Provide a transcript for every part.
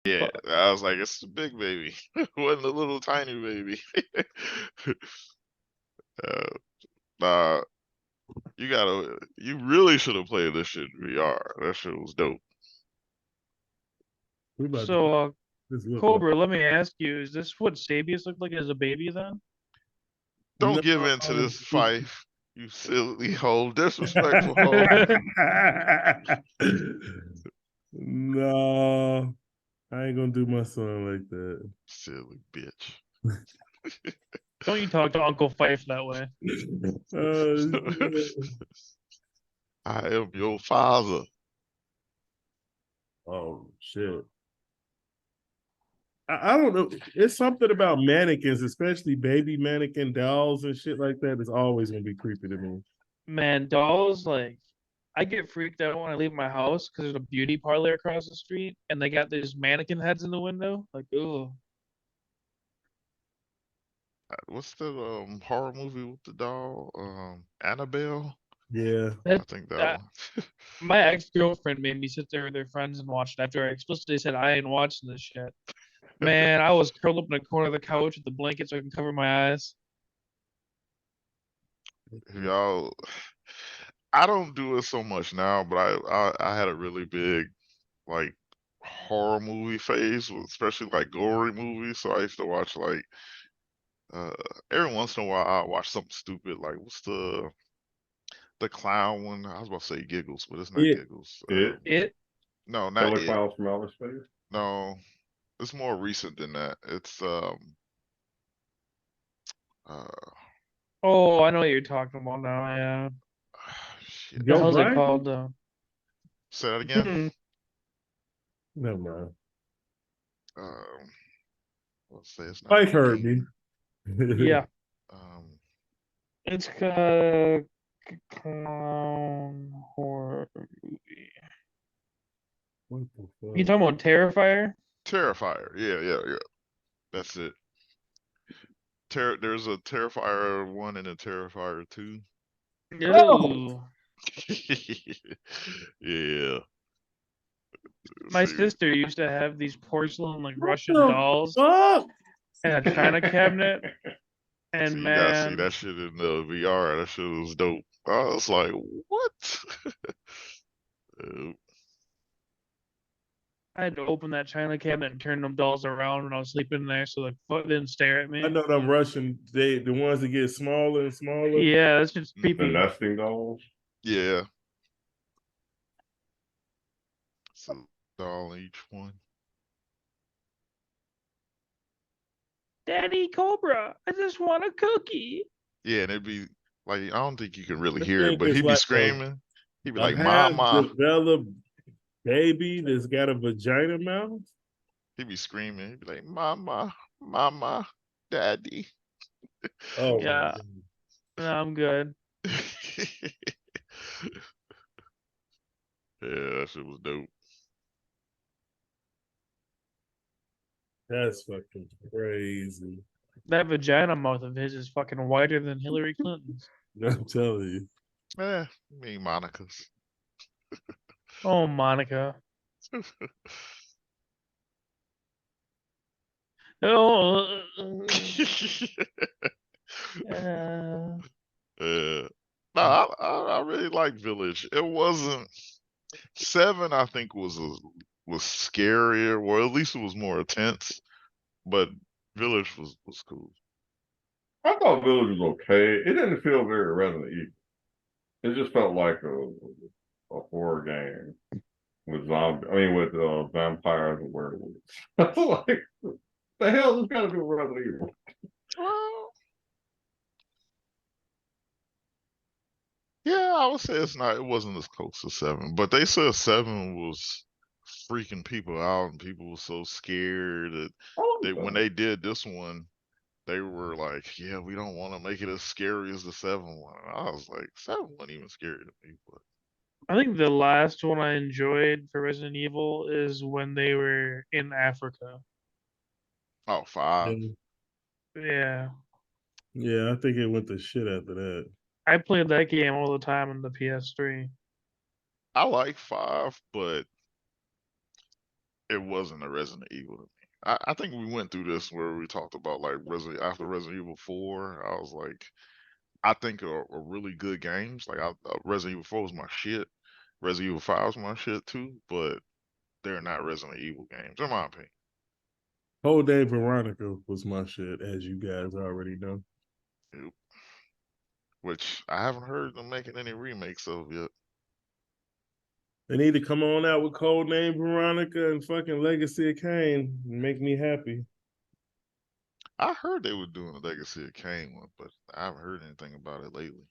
Yeah, I was like, it's a big baby. It wasn't a little tiny baby. uh, nah, you really should have played this shit in VR. That shit was dope. We about to So, this look like. Cobra, let me ask you: is this what Sabius looked like as a baby? Then Don't give in to this fight, you silly hoe, disrespectful hoe. No, I ain't gonna do my son like that. Silly bitch. don't you talk to Uncle Fife that way? I am your father. Oh shit. I don't know. It's something about mannequins, especially baby mannequin dolls and shit like that. Is always gonna be creepy to me. Man, dolls like I get freaked out when I leave my house because there's a beauty parlor across the street and they got these mannequin heads in the window. Like, oh, What's the horror movie with the doll? Annabelle? Yeah. I that, think that that one. my ex girlfriend made me sit there with their friends and watch it after I explicitly said I ain't watching this shit. Man, I was curled up in the corner of the couch with the blanket so I can cover my eyes. Y'all, I don't do it so much now, but I had a really big like horror movie phase, especially like gory movies. So I used to watch like uh every once in a while I watch something stupid like what's the clown one? I was about to say Giggles, but it's not Giggles. It No, not Killer it. Clowns from Outer Space. No, it's more recent than that. It's uh oh, I know what you're talking about now. Yeah, shit. the Go hell's it Brian? called? Say that again. Never mind. Um, let's say it's not. Mike heard me. yeah, Um, it's a clown horror movie. What the fuck? You talking about Terrifier? Terrifier. Yeah. That's it. There's a Terrifier 1 and a Terrifier 2. Oh! No. Yeah. My See, sister used to have these porcelain like What Russian the dolls fuck? in a china cabinet, see, and you gotta see man, that shit in the VR. That shit was dope. I was like, what? Uh, I had to open that china cabinet and turn them dolls around when I was sleeping there so the foot didn't stare at I me. know them Russian, the ones that get smaller and smaller. Yeah, that's just Mhm. The creepy. nesting dolls. yeah. So doll in each one. Daddy Cobra, I just want a cookie. Yeah, and it'd be like I don't think you can really I hear it, think but it's he'd be like screaming. He'd be a like, half "Mama!" developed baby that's got a vagina mouth. He'd be screaming. He'd be like, "Mama, Mama, Daddy." Oh my Yeah, god. no, I'm good. Yeah, that shit was dope. That's fucking crazy. That vagina mouth of his is fucking whiter than Hillary Clinton's. I'm telling you. Me, Monica's. Oh, Monica. Oh, uh, No, I really like Village. It wasn't 7. I think was scarier, or at least it was more intense. But Village was cool. I thought Village was okay. It didn't feel very Resident Evil. It just felt like a horror game with with vampires and werewolves. I was like, the hell is got to do with Resident Evil? Well, yeah, I would say it's not. It wasn't as close to 7, but they said 7 was freaking people out, and people were so scared that when they did this one, they were like, "Yeah, we don't want to make it as scary as the 7 one." And I was like, 7 wasn't even scary to me, but I think the last one I enjoyed for Resident Evil is when they were in Africa. oh, 5. Yeah. Yeah. Yeah, I think it went to shit after that. I played that game all the time on the PS3. I like 5, but it wasn't a Resident Evil to me. I think we went through this where we talked about like after Resident Evil 4. I was like, I think are really good games. Like Resident Evil 4 was my shit. Resident Evil 5 was my shit too, but they're not Resident Evil games, in my opinion. Whole Day Veronica was my shit, as you guys already know. Yep. Which I haven't heard them making any remakes of yet. They need to come on out with Codename Veronica and fucking Legacy of Kain and make me happy. I heard they were doing a Legacy of Kain one, but I haven't heard anything about it lately.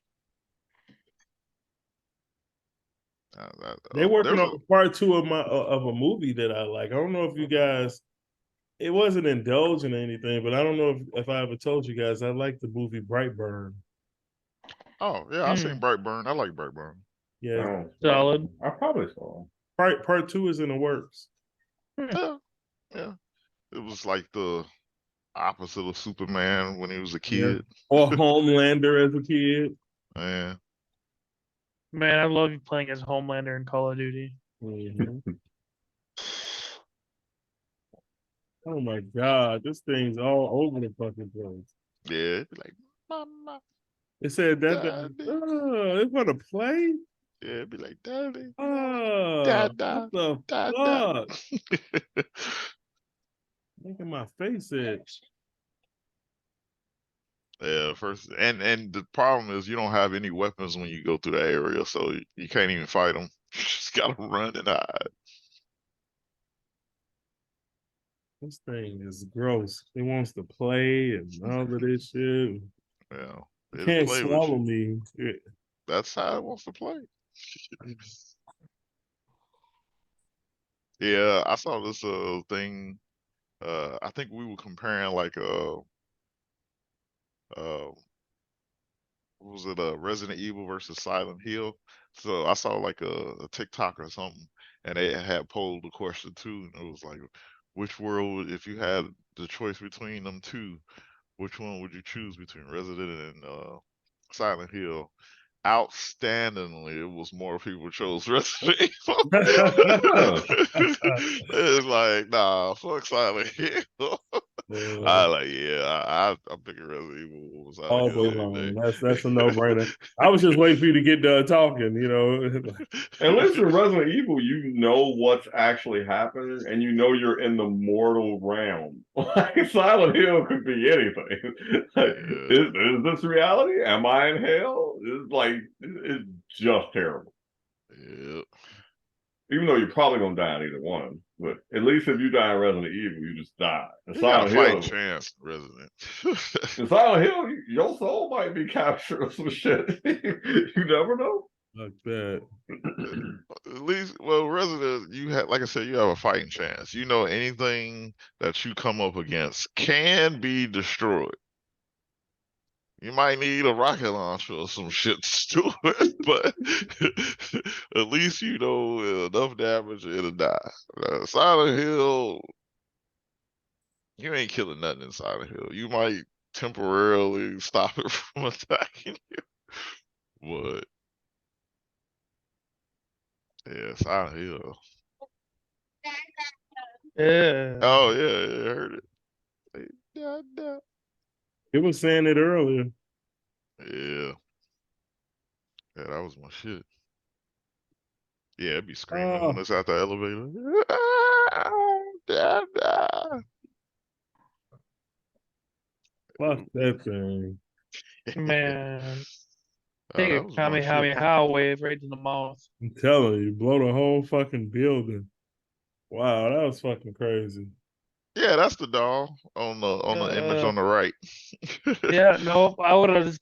They working on part 2 of a movie that I like. I don't know if you guys. It wasn't indulging or anything, but I don't know if I ever told you guys I like the movie Brightburn. Oh yeah, I seen Brightburn. I like Brightburn. Yeah, Oh, Solid. I probably saw. part 2 is in the works. Yeah, yeah. It was like the opposite of Superman when he was a kid. Or Homelander as a kid. Man, Man, I love you playing as Homelander in Call of Duty. Mm-hmm. Oh my god, this thing's all over the fucking place. yeah, it'd be like, Mama. It said that Daddy. it's gonna play. Yeah, it'd be like, Daddy. Oh, Dada. what the Dada. fuck? Making my face itch. Yeah, first, and the problem is you don't have any weapons when you go through the area, so you can't even fight them. You just gotta run and hide. This thing is gross. It wants to play and all of this shit. Yeah, It it'll can't play with swallow you. me. That's how it wants to play. Yeah, I saw this thing. I think we were comparing like what was it, Resident Evil versus Silent Hill. So I saw like a TikTok or something, and they had posed the question too, and it was like, which world, if you had the choice between them two, which one would you choose between Resident and Silent Hill? Outstandingly, it was more people chose Resident Evil. It's like, nah, fuck Silent Hill. I like, yeah, I'm picking Resident Evil was Silent All Hill day any long. day. That's a no-brainer. I was just waiting for you to get done talking, you know. At least in Resident Evil, you know what's actually happening, and you know you're in the mortal realm. Like Silent Hill could be anything. Like, Yeah. is this reality? Am I in hell? It's just terrible. Yeah. Even though you're probably gonna die in either one, but at least if you die in Resident Evil, you just die. In You got a Silent fighting Hill, chance, Resident. in Silent Hill, your soul might be captured or some shit. You never know. Like that. At least, well, Resident, you have, like I said, you have a fighting chance. You know, anything that you come up against can be destroyed. You might need a rocket launcher or some shit to it, but at least you know enough damage, it'll die. Silent Hill, you ain't killing nothing in Silent Hill. You might temporarily stop it from attacking you, but yeah, Silent Hill. Yeah. Oh yeah, I heard it. Da, da. It was saying it earlier. Yeah. Yeah, that was my shit. Yeah, it'd be screaming when it's out the elevator. Da, da. Fuck that thing. Man. Oh, Take that a was my shit. Kamehameha wave right to the mouth. I'm telling you, blow the whole fucking building. Wow, that was fucking crazy. Yeah, that's the doll on the image on the right. Yeah, no, I would have